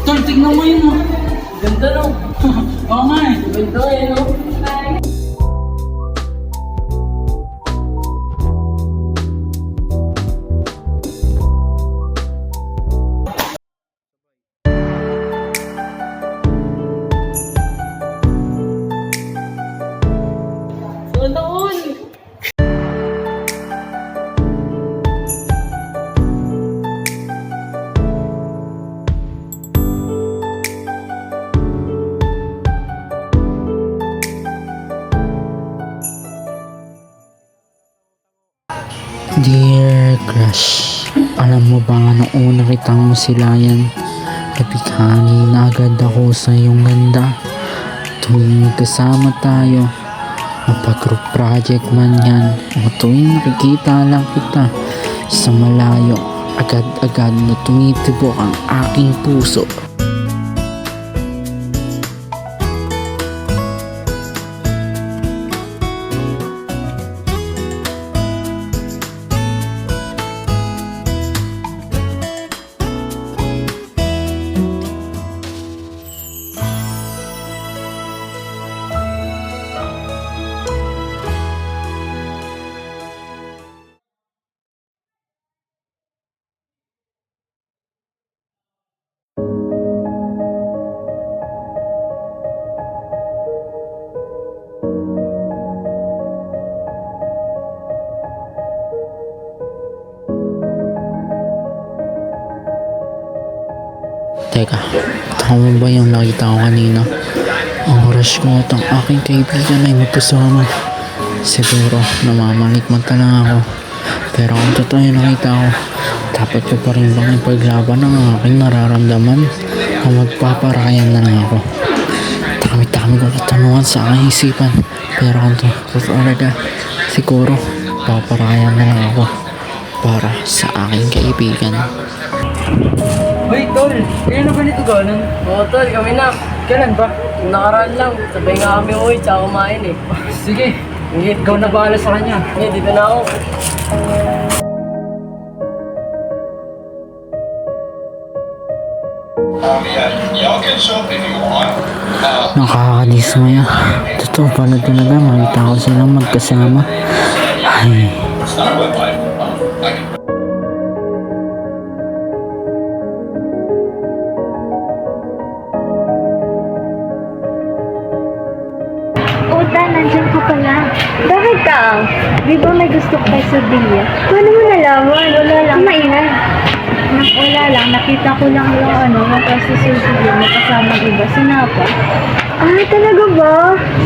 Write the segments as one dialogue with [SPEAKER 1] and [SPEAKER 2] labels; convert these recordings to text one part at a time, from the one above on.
[SPEAKER 1] Tol, tignan mo yun, oh. Ganda, no? Oo nga, eh. Ganda, eh, no? Sana all!
[SPEAKER 2] Dear crush, alam mo ba nung una kitang masilayan, nabighani na agad ako sa iyong ganda. Tuwing kasama tayo, mapag-group project man yan, o tuwing nakikita lang kita sa malayo, agad-agad na tumitibok ang aking puso. Teka, tama ba yung nakita ko kanina? Ang rush ko at ang aking kaibigan ay magkasama. Siguro namamalikmata lang ako. Pero kung totoo yung nakita ko, dapat ko pa rin bang ipaglaban ang aking nararamdaman o magpaparayan na lang ako. Dami-dami kong katanungan sa aking isipan. Pero kung totoo talaga, siguro paparayan na lang ako para sa aking kaibigan.
[SPEAKER 1] Hoy, Tol! Kayo na ba nito ganon?
[SPEAKER 3] Oo, tol, kami na.
[SPEAKER 1] Kailan ba?
[SPEAKER 3] Yung nakaraan lang, sabay nga kami uwi, tsaka kumain eh.
[SPEAKER 1] Sige, ikaw na bahala sa kanya.
[SPEAKER 3] Hindi, dito na ako.
[SPEAKER 2] Nakakadismaya. Totoo pala talaga, makita ko silang magkasama. Ay,
[SPEAKER 4] Uta, nandiyan ka pala. Bakit ka? Di ba may gusto ka sa Bilya? Paano mo nalaman? Wala lang. Maingay. Wala lang. Nakita ko lang yung yung processor ko yun. Nakasama iba. Sinapa. Ah, talaga ba?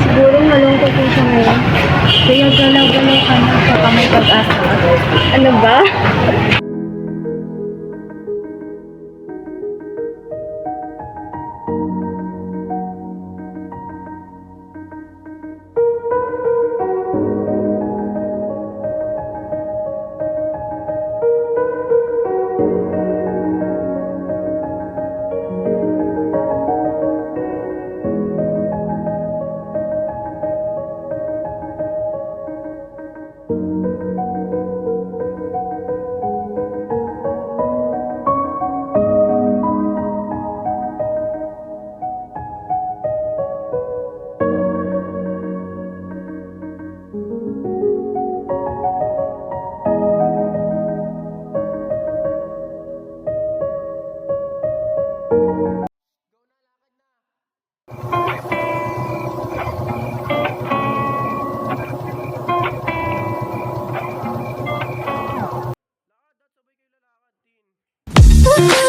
[SPEAKER 4] Siguro malungkot yung siya ngayon. Kaya galaw-galaw ka na. Saka may pag-asa. Ano ba?
[SPEAKER 5] Ooh.